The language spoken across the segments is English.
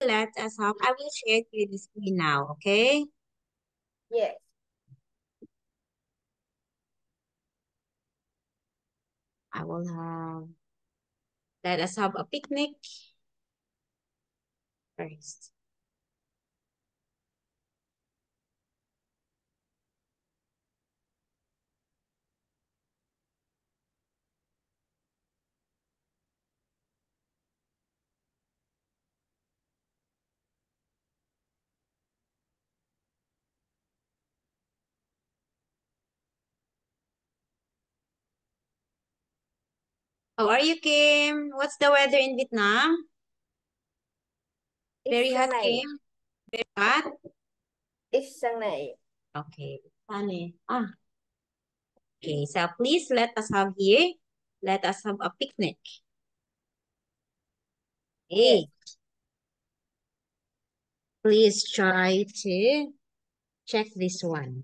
Let us have, I will share to you the screen now, okay? Yes. I will have, let us have a picnic first. How are you, Kim? What's the weather in Vietnam? Ít Very sang hot, này. Kim? Very hot? Ít sang này. Okay. Funny. Okay, so please let us have here. Let us have a picnic. Yes. Hey, please try to check this one.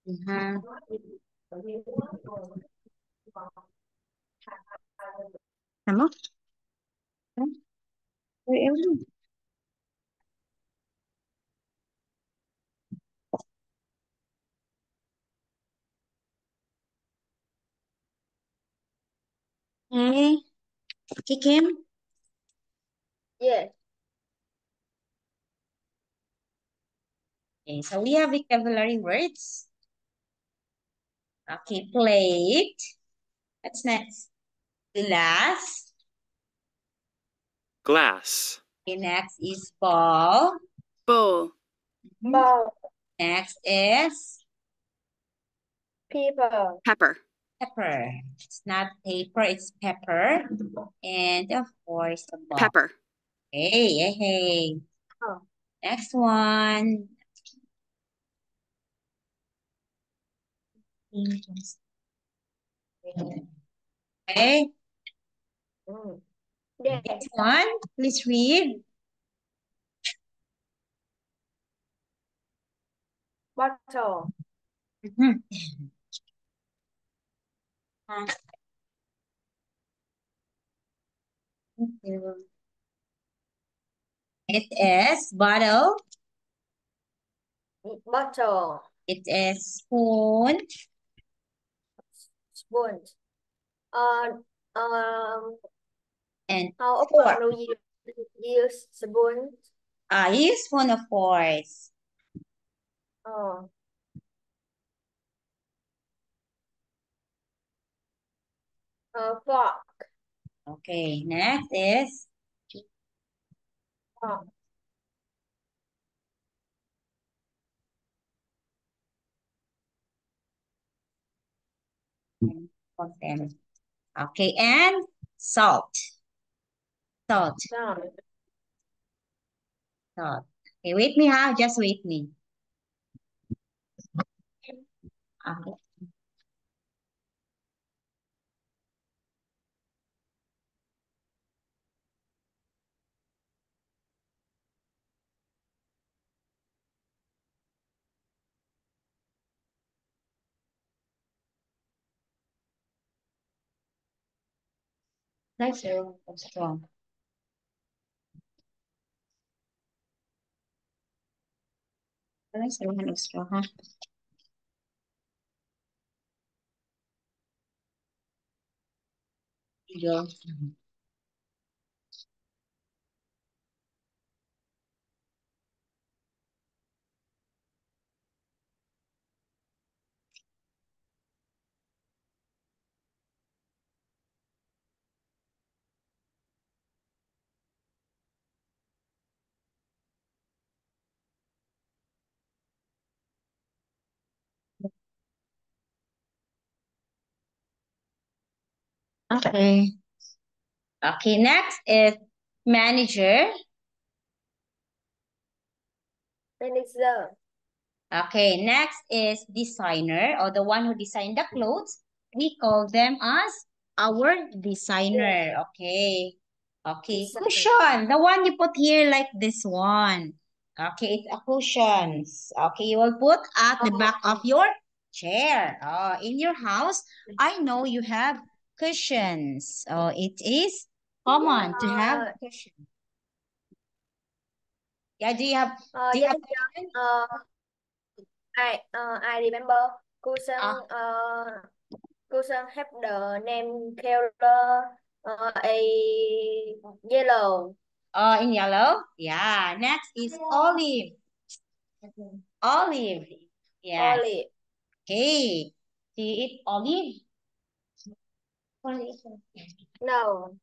Uh-huh. Tama? Hey, Kim? Yes. Okay, so we have vocabulary words. Okay, plate. What's next? Glass. Glass. Okay, next is ball. Bowl. Ball. Next is People. Pepper. pepper. It's not paper, it's pepper. And of course, the ball. Pepper. Hey. Oh. Next one. Okay. Yes. Next one, please read. Bottle. Mhm. It is bottle. Bottle. It is spoon. Spoon. And How fork. often do you use spoon? You use spoon, of course. Oh. Fork. Okay, next is Fork. okay, and salt. Salt. Salt. Salt. Okay, wait me, huh? Just wait me. Okay. Nice, strong. Nice, strong, huh? Go. Okay. Okay, next is manager. Manager. Okay, next is designer, or the one who designed the clothes. We call them as our designer. Okay. Okay, Designer. cushion. The one you put here like this one. Okay, it's a cushions. Okay, you will put at the back of your chair. In your house, I know you have cushions. It is Common to have Uh, question. Yeah, do you have yes, question? I remember Kusan Uh, Kusan have the name color a yellow. in yellow? Yeah. Next is olive. Olive. Yes. Olive. Okay. Do you eat olive? No.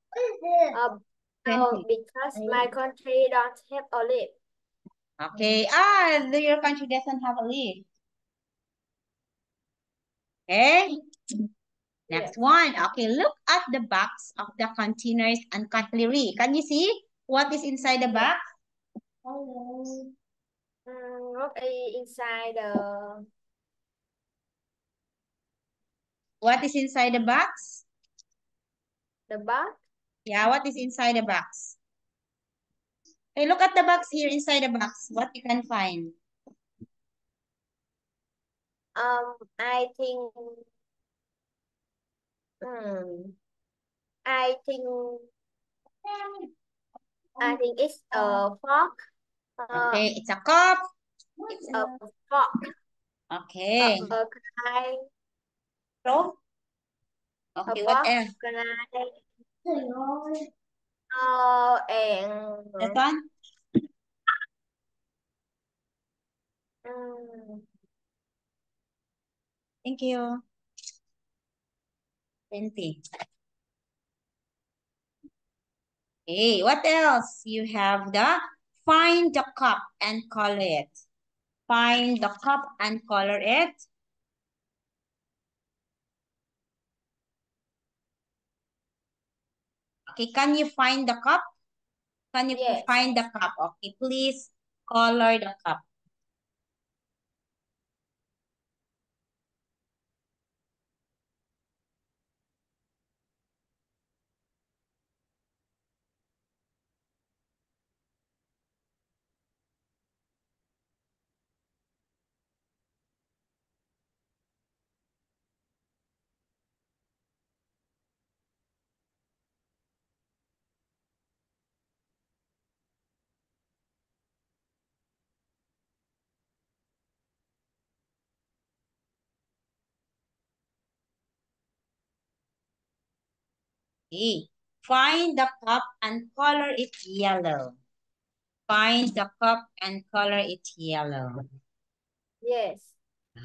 No, 20. because my country don't have olive. Okay. Your country doesn't have olive. Okay. Next Yes. one. Okay, look at the box of the containers and cutlery. Can you see what is inside the Yes. box? What is inside What is inside the box? the box? Yeah, what is inside the box? Hey, look at the box here inside the box. What you can find? I think. Hmm. I think. I think it's a fork. Okay, it's a cup. It's A fork. okay. A knife. So, A okay, what fork. else? Knife. And This one? mm, Thank you. 20. Okay, what else? You have the find the cup and color it. Find the cup and color it. Okay, can you find the cup? Can you yes. find the cup? Okay, please color the cup. Okay, find the cup and color it yellow. Find the cup and color it yellow. Yes.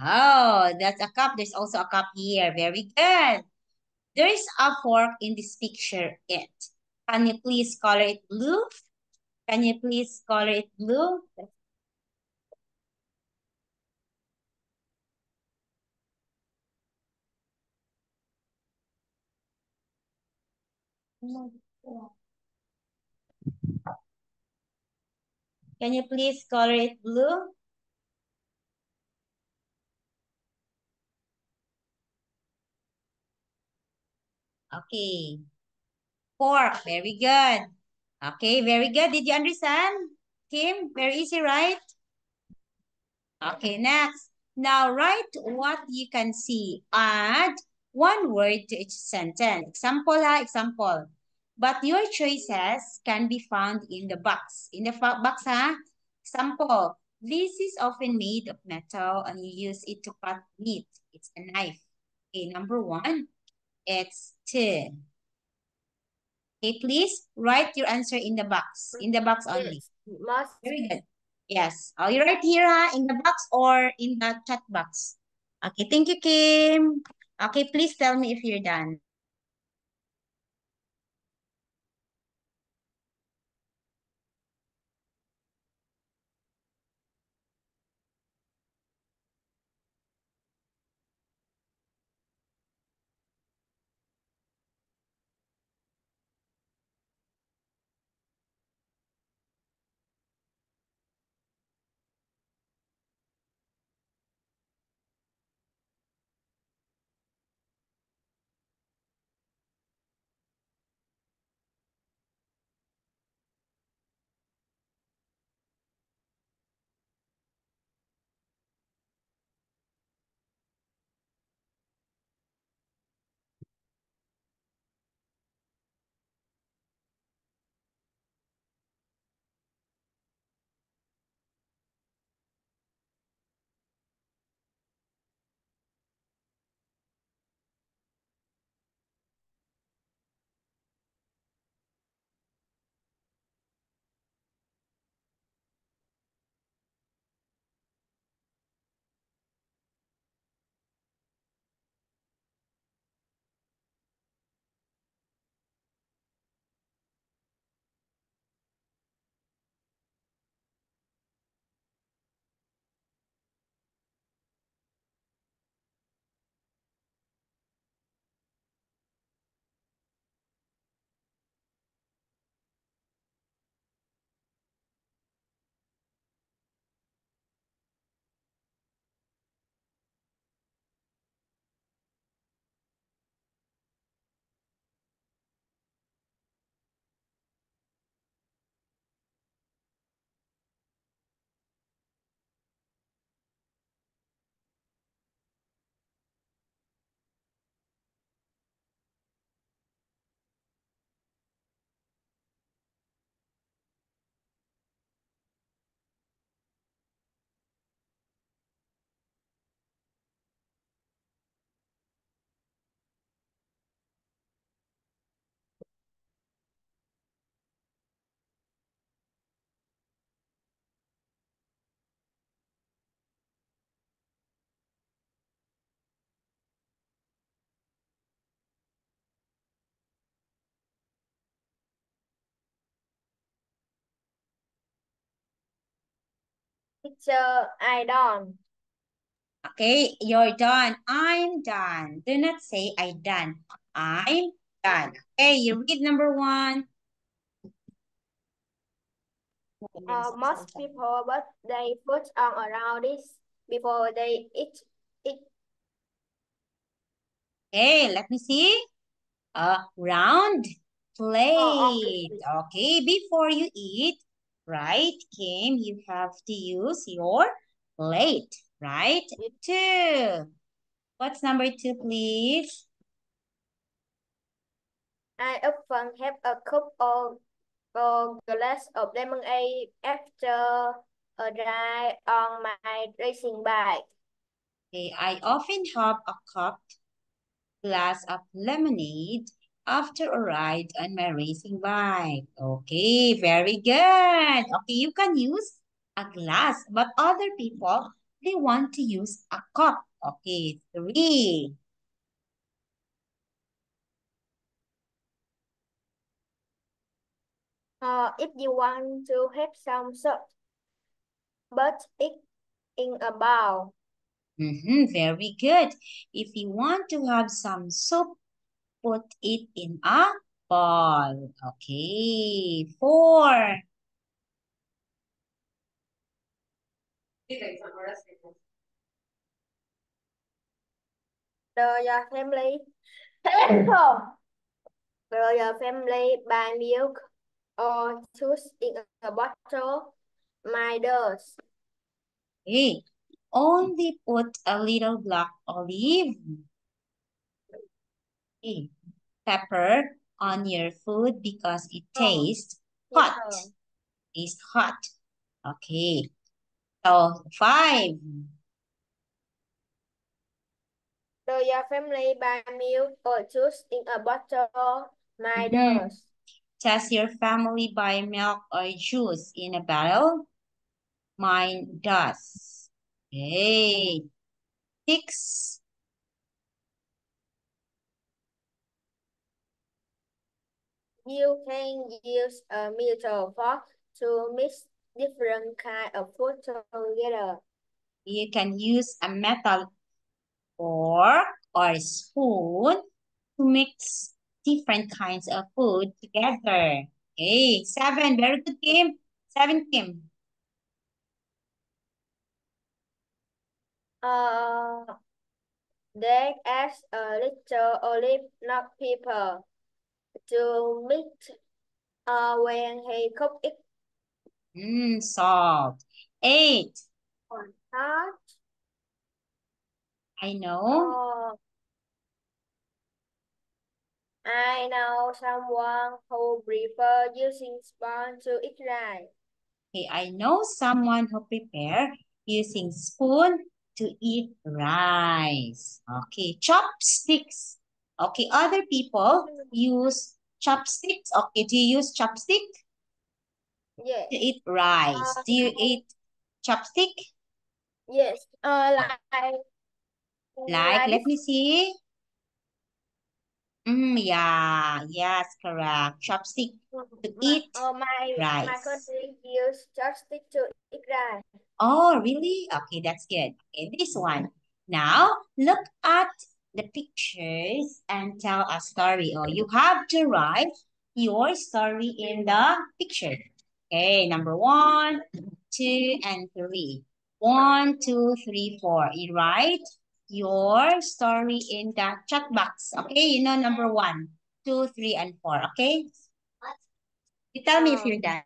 Oh, that's a cup. There's also a cup here. Very good. There is a fork in this picture. It. Can you please color it blue? Can you please color it blue? Can you please color it blue? Okay. Fork. Very good. Okay, very good. Did you understand? Kim, very easy, right? Okay, next. Now write what you can see. Add one word to each sentence. Example, example. But your choices can be found in the box. In the box, Example. This is often made of metal and you use it to cut meat. It's a knife. Okay, number one, it's tin. Okay, please write your answer in the box. In the box only. Yes. Must. Very good. Yes. Oh, you write here in the box or in the chat box. Okay, thank you, Kim. Okay, please tell me if you're done. Teacher, I don't. Okay, you're done. I'm done. Do not say I done. I'm done. Okay, you read number one. Most people put their foot on around this before they eat it. Okay, let me see. A round Okay. plate. Okay, before you eat, right, Kim, you have to use your plate, right? Two. What's number two, please? I often have a cup or glass of lemonade after a ride on my racing bike. Okay, I often have a cupped glass of lemonade after a ride on my racing bike. Okay, very good. Okay, you can use a glass, but other people, they want to use a cup. Okay, three. If you want to have some soup, but it in a bowl. Very good. If you want to have some soup, put it in a bowl. Okay, four. Your family, your family buy milk or juice in a bottle. My does. Okay, only put a little black olive. Okay, pepper on your food because it Oh, tastes hot. pepper. Tastes hot. Okay, so five. Your family buy milk or juice in a bottle. My Mhm. does. Does your family buy milk or juice in a bottle? Mine does. Okay. Six. You can use a metal fork to mix different kind of food together. You can use a metal fork or spoon to mix different kinds of food together. Okay. Seven. Very good, Kim. Seven, Kim. Uh, they add a little olive, not pepper, to mix when he cook it Salt. Eight. on hot. I know. Uh, I know someone who prefer using spoon to eat rice. Okay, I know someone who prepare using spoon to eat rice. Okay, chopsticks. Okay, other people use chopsticks. Okay, do you use chopstick to Yes. eat rice? Do you Uh, eat chopstick? yes. Like, Like let me this. see. Yeah, yes, correct. Chopstick to eat My rice. country use chopstick to eat rice. Oh, really? Okay, that's good. Okay, this one. Now, look at the pictures and tell a story. Oh, you have to write your story in the picture. Okay, number one, two, and three. One, two, three, four. You write your story in the chat box. Okay, you know number one, two, three, and four. Okay, you tell me if you're Um, done.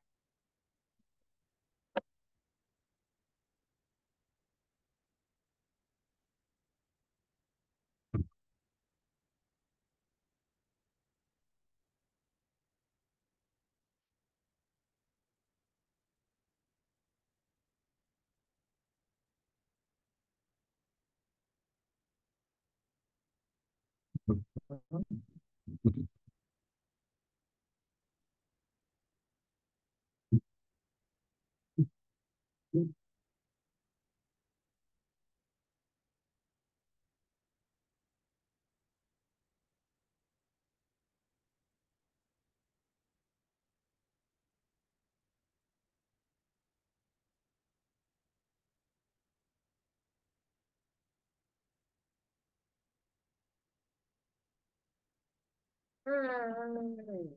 Hmm.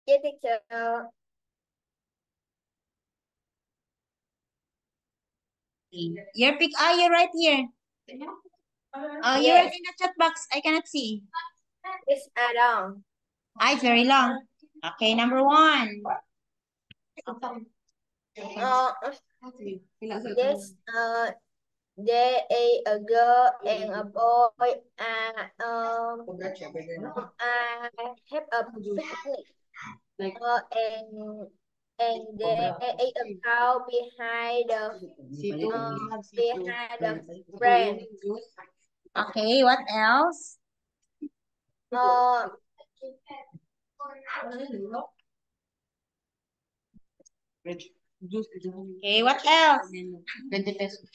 Yes, teacher. Your pic. Ah, you're right here. Oh, you write Yes, in the chat box. I cannot see. it's Adam. Ah, it's very long. Okay, number one. Uh, yes, there is a girl and a boy. I have a picnic. And there is a cow behind the friend. Okay, what else? Uh, Okay, what else? 20 pesos.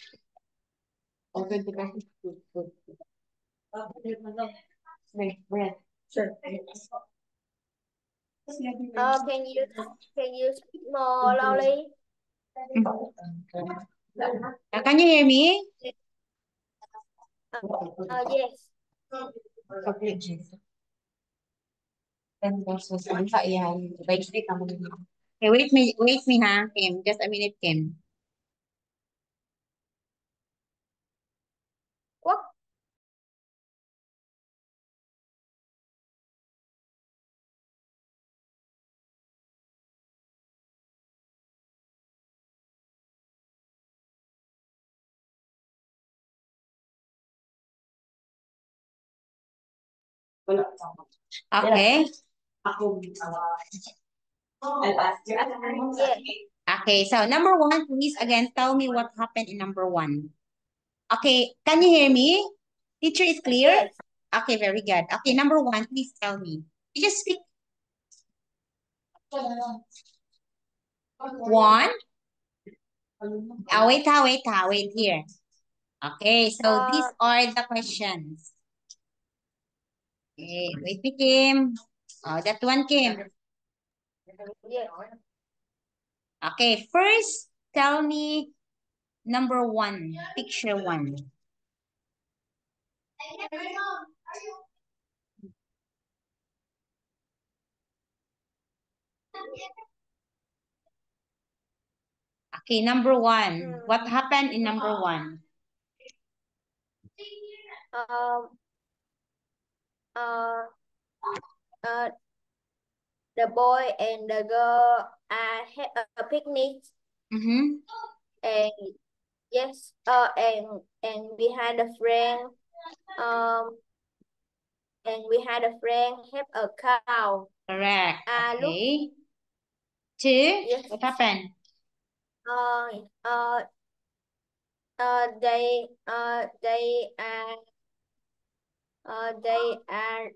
Oh, 20 pesos. Sure. can you speak more loudly? Can you hear me? Yes. Okay, wait me, ha, Kim. Just a minute, Kim. What? Okay. Yes. Okay, so number one, please again tell me what happened in number one. Okay, can you hear me? Teacher is clear? Yes. Okay, very good. Okay, number one, please tell me. You just speak one. Wait here. Okay, so these Uh, are the questions. Okay, wait me, Kim. Oh, that one, Kim. yes. Okay, first, tell me number one, picture one. Okay, number one. What Mm, happened in number one? um, uh, uh, the boy and the girl had a picnic, Mm-hmm. and yes, and we had a friend, um, and we had a friend have a cow. Correct. Look, Okay. Two, yes, what happened? uh, uh, uh, they, uh, they, uh, uh, they are,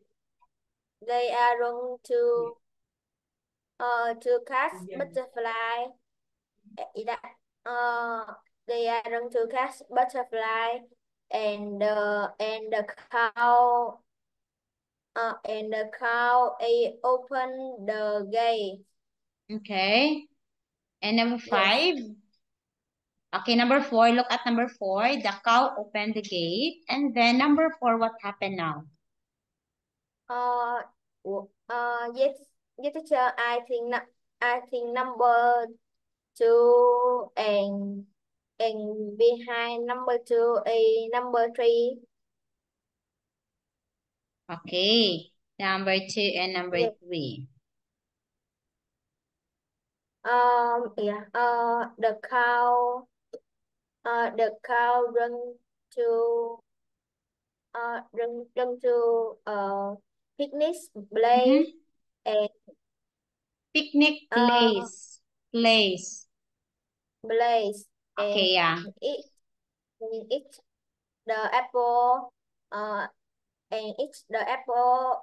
they are going to catch butterfly. That, uh, they are going to catch butterfly, and the cow, open the gate. Okay. And number Yes. five. Okay, number four, look at number four. The cow opened the gate. And then number four, what happened now? Uh, yes, yes, teacher. I think number two and behind number two is number three. Okay. Number two and number Yes. three. Yeah. The cow to run to picnic play, Mm-hmm. and Picnic uh place. Place. place and Okay, yeah. eat eat the apple, and eat the apple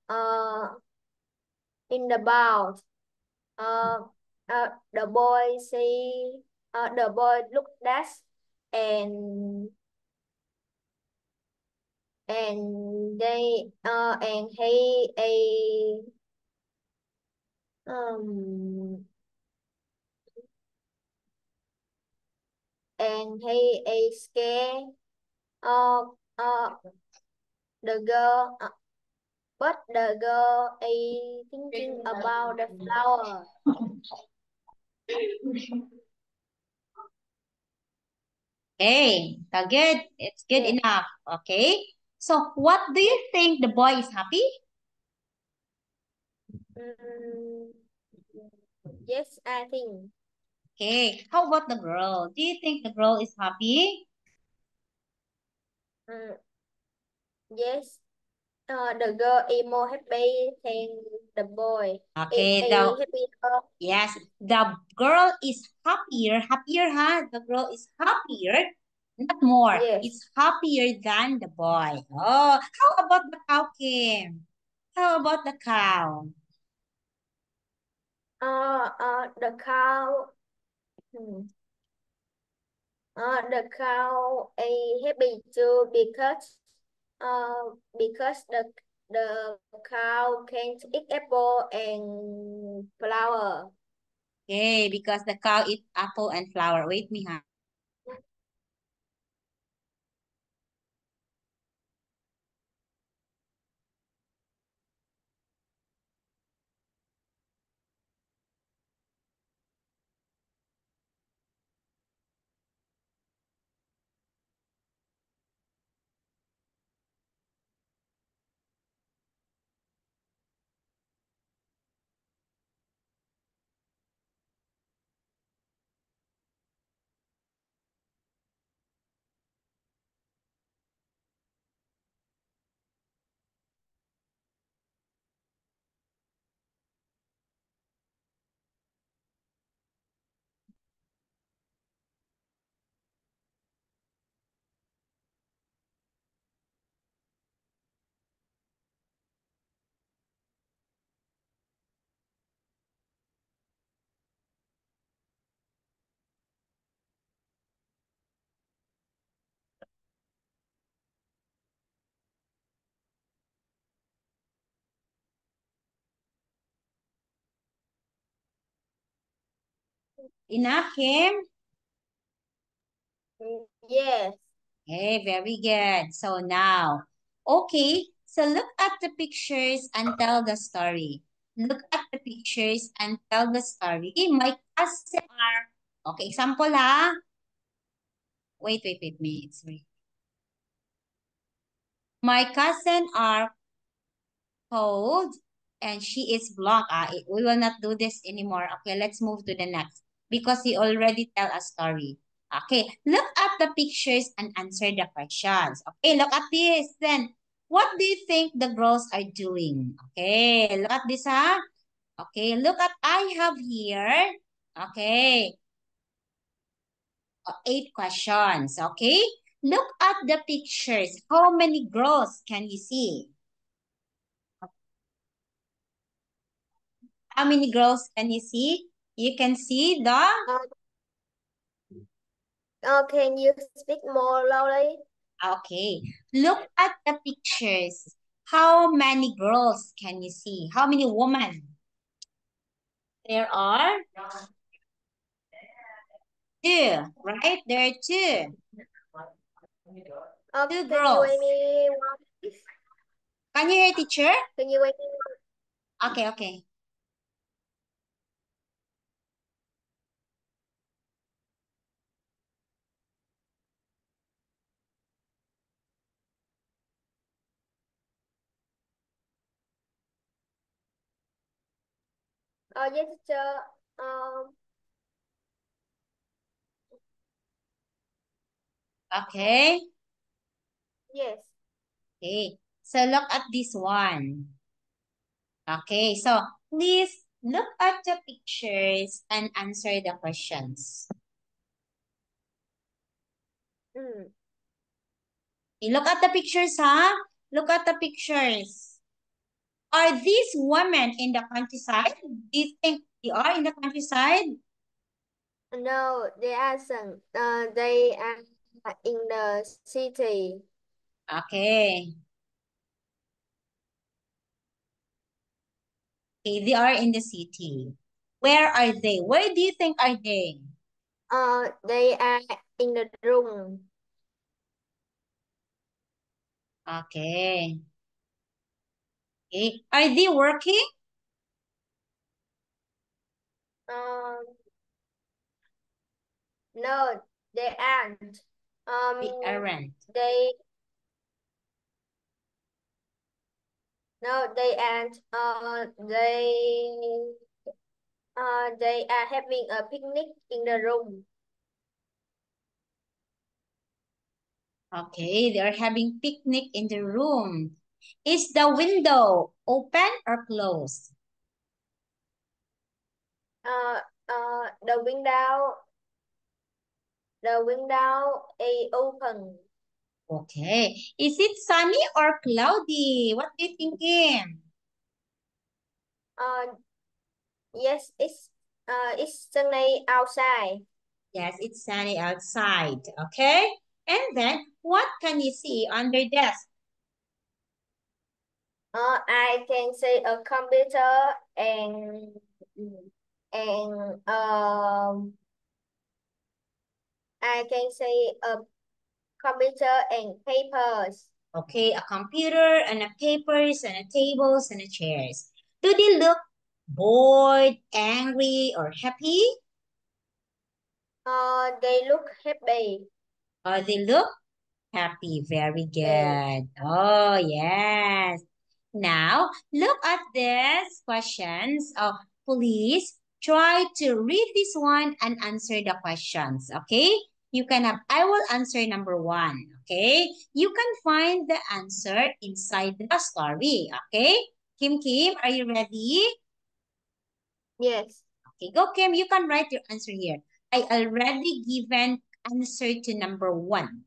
uh in the bowl. Uh, the boy see the boy look that, and and he um is scared. Uh, uh, the girl but the girl is thinking about the flower. Okay, so good. It's good Yeah. enough. Okay. So what do you think the boy is happy? Mm, yes, I think. Okay. How about the girl? Do you think the girl is happy? Mm, yes, the girl is more happy than the boy. Is Okay, a happier. yes, the girl is happier. Happier, huh? The girl is happier, not more. Yes. It's happier than the boy. Oh, how about the cow, Kim? How about the cow? The cow. Hmm. The cow is happy too because the cow can eat apple and flower. Okay, because the cow eat apple and flower. Wait me, huh? Enough, Kim? Yes. Okay, very good. So now, okay, so look at the pictures and tell the story. Look at the pictures and tell the story. My cousin are, okay, example ha. Wait, me. It's me. My cousin are cold and she is blonde. We will not do this anymore. Okay, let's move to the next because he already tell a story. Okay, look at the pictures and answer the questions. Okay, look at this. Then, what do you think the girls are doing? Okay, look at this, huh? Okay, look at I have here. Okay, 8 questions. Okay, look at the pictures. How many girls can you see? How many girls can you see? You can see the, Uh, can you speak more loudly? okay. Look at the pictures. How many girls can you see? How many women? There are two, right? There are two. Two Can you girls. wait me one, please? Can you hear teacher? Can you wait me Okay. Yes, teacher. Um, Okay. yes. Okay. So look at this one. Okay. So please look at the pictures and answer the questions. Mm. Okay, look at the pictures, huh? Look at the pictures. Are these women in the countryside? Do you think they are in the countryside? No, they aren't. They are in the city. Okay. Okay, they are in the city. Where are they? Where do you think are they? They are in the room. Okay. Okay. Are they working? Um, no, they aren't. They aren't. They no, they aren't. They are having a picnic in the room. Okay, they are having picnic in the room. Is the window open or closed? Uh, uh, the window, the window is open. Okay. Is it sunny or cloudy? What do you think, Kim? Uh, yes, it's sunny outside. Yes, it's sunny outside. Okay. And then, what can you see on their desk? I can see a computer and I can see a computer and papers. Okay, a computer and a papers and a tables and a chairs. Do they look bored, angry, or happy? They look happy. Or they look happy? Very Yes. good. Oh, yes. Now, look at these questions. Please try to read this one and answer the questions, okay? You can have, I will answer number one, okay? You can find the answer inside the story, okay? Kim, are you ready? Yes. Okay, go Kim, you can write your answer here. I already given answer to number one.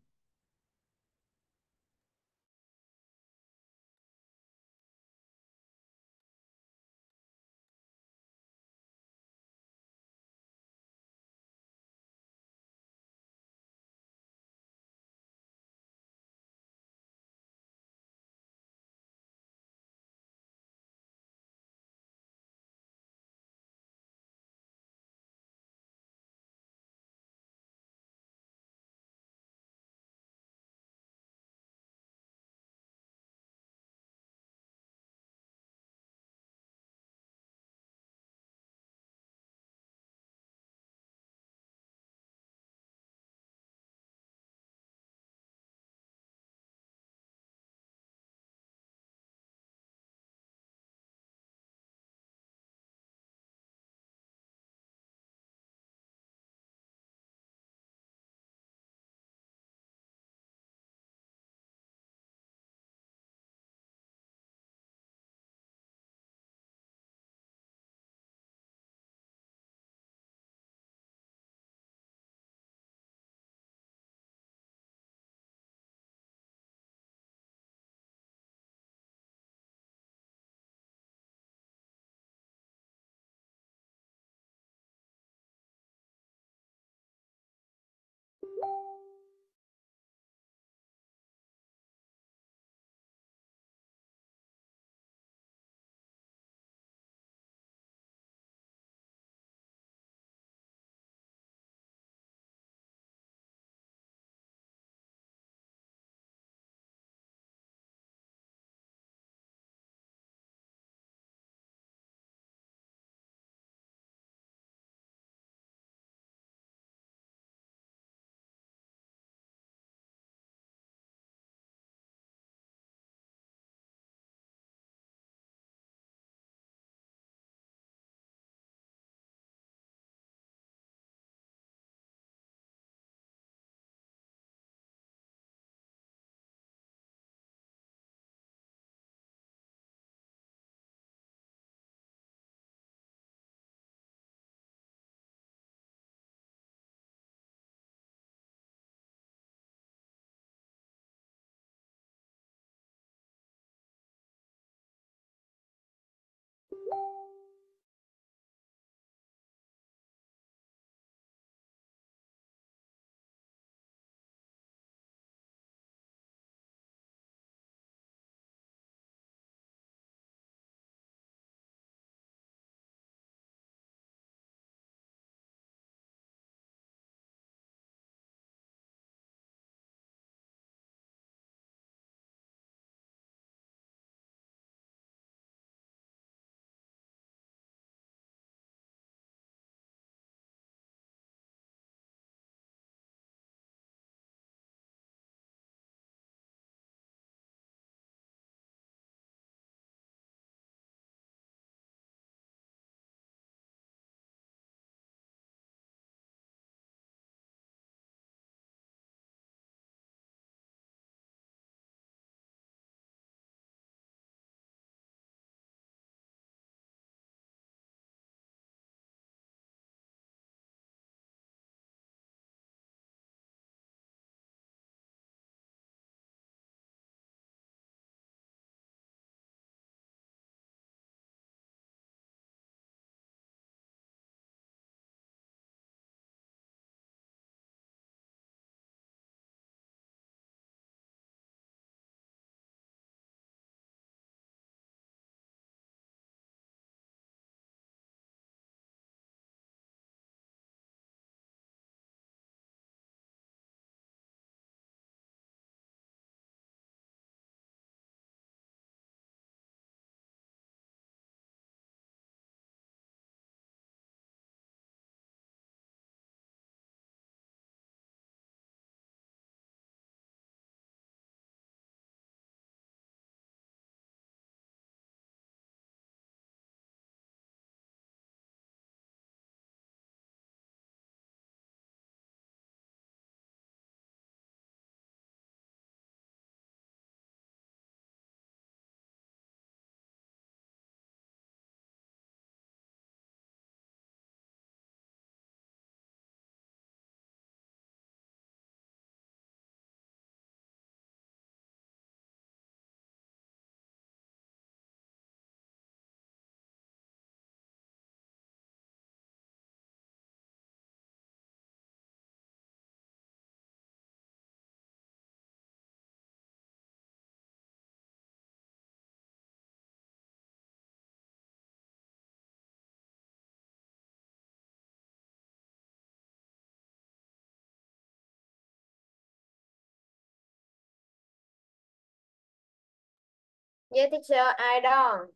Yes, teacher, I don't.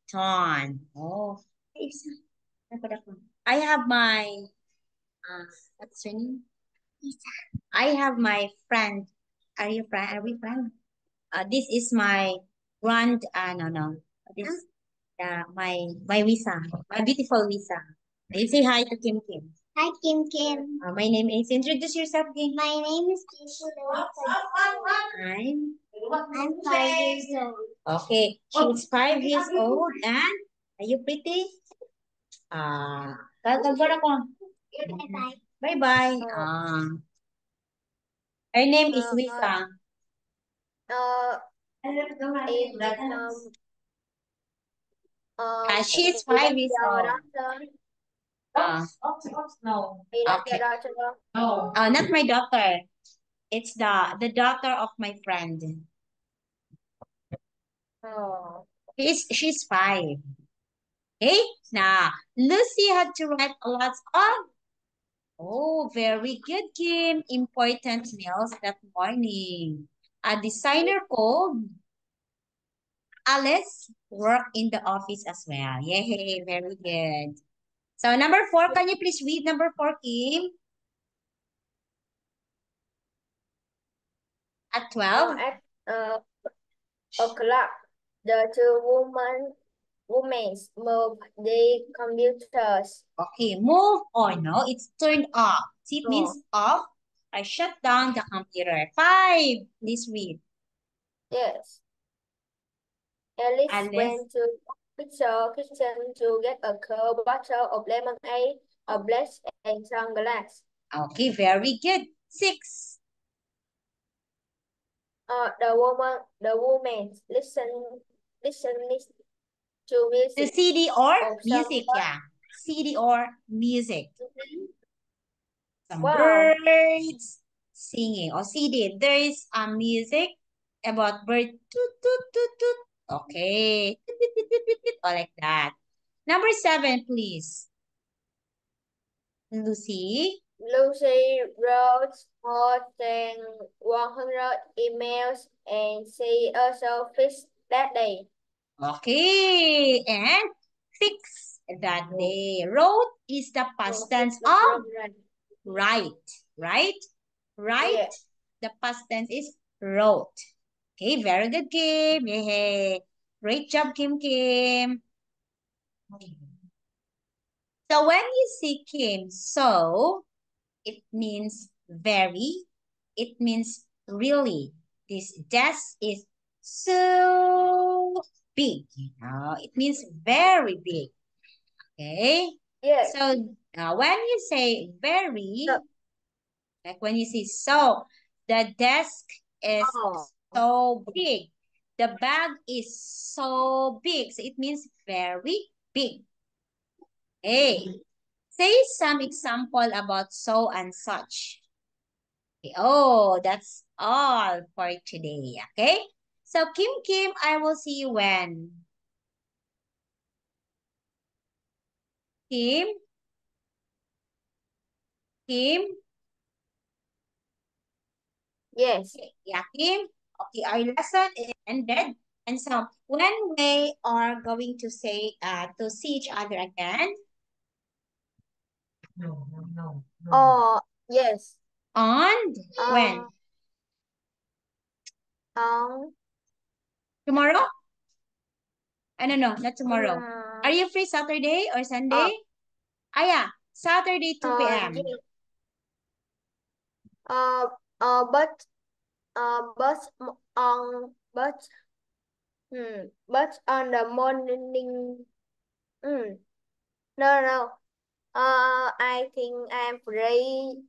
Ton. Oh. I have my, what's her name? I have my friend. Are you friend? Are we friend? This is my no. This my Lisa, my beautiful Lisa. You say hi to Kim Kim. Hi, Kim Kim. My name is, introduce yourself, Kim. My name is Kishu. I'm 5 years old. Okay, she's 5 years old and are you pretty? Kagagora ko. Bye-bye. Bye-bye. Uh, Her name is uh, Lisa. is She's is 5 years that your old. doctor? Uh, No. Is that okay. your doctor? No. Not my daughter. It's the daughter of my friend. Oh. She's 5. Okay. Now Lucy had to write a lot of. Oh, very good, Kim. Important meals that morning. A designer called Alice worked in the office as well. Yay, very good. So number 4, can you please read number 4, Kim? At 12? At o'clock, the two women moved the computers. Okay, move on. No, it's turned off. See, it Oh. means off. I shut down the computer. 5, please read. Yes. Alice Alice. went to the kitchen to get a cold bottle of lemonade, a brush, and some glass. Okay, very good. 6. The woman listened to The music CD or of some music, birds. yeah. CD or music. Some Wow. birds singing. Or CD, there is a music about bird. Toot, toot, toot, toot. Okay. Toot, toot, toot, toot, toot, toot. Or like that. Number 7, please. Lucy. Lucy wrote more than 100 emails and she also fixed that day. Okay. And fix that day. Wrote is the past tense of write. Right? Right? Yeah. The past tense is wrote. Okay, very good, Kim. Yay. Great job, Kim Kim. So when you see Kim, so it means very. It means really. This desk is so big. It means very big. Okay. Yes. So when you say very, So, like when you say so, the desk is so big. The bag is so big. So it means very big. Okay. Say some example about so and such. Okay. Oh, that's all for today. Okay. So Kim, I will see you when? Kim? Kim? yes. Okay. Yeah, Kim. Okay, our lesson is ended. And so when we are going to say to see each other again? No. Oh, yes. On when? Um, Tomorrow? No, not tomorrow. Are um, you free Saturday or uh, Sunday? Yeah, Saturday 2 p.m. yes. Uh, uh, but, but, but, but on the morning, no. I think I'm free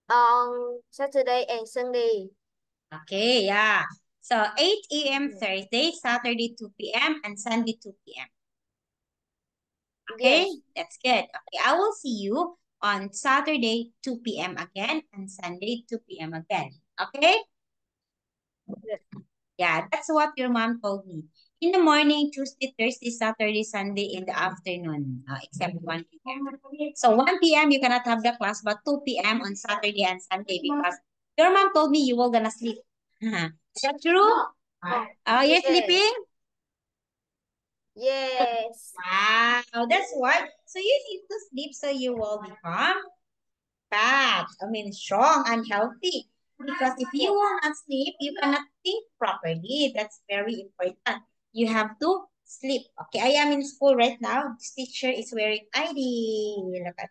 on Saturday and Sunday. Okay, yeah. So 8 a.m. Mm. Thursday, Saturday 2 p.m. and Sunday 2 p.m. Okay, Yes. that's good. Okay, I will see you on Saturday 2 p.m. again and Sunday 2 p.m. again. Okay? Yes. Yeah, that's what your mom told me. In the morning, Tuesday, Thursday, Saturday, Sunday, in the afternoon, except 1 p.m. So 1 p.m. you cannot have the class, but 2 p.m. on Saturday and Sunday because your mom told me you were gonna sleep. Is that true? Oh, You're yes. sleeping? Yes. Wow, that's why. So you need to sleep so you will become fat. I mean, strong and healthy. Because if you Yes. will not sleep, you cannot think properly. That's very important. You have to sleep. Okay, I am in school right now. This teacher is wearing ID. Look at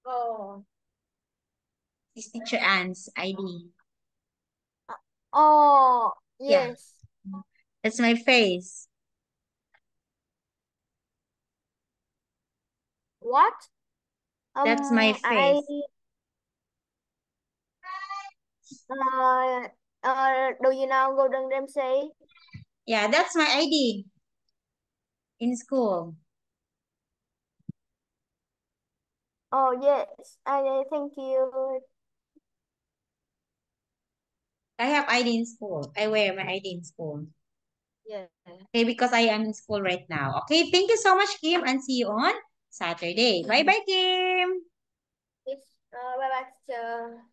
Oh. this teacher Anne's ID. Oh, Yeah, yes. that's my face. What? That's my I face. do you know Gordon Ramsay? Yeah, that's my ID in school. Oh, yes. I thank you. I have ID in school. I wear my ID in school. Yeah. Okay, because I am in school right now. Okay, thank you so much, Kim, and see you on Saturday. Bye bye, Kim. Yes. Bye bye, teacher.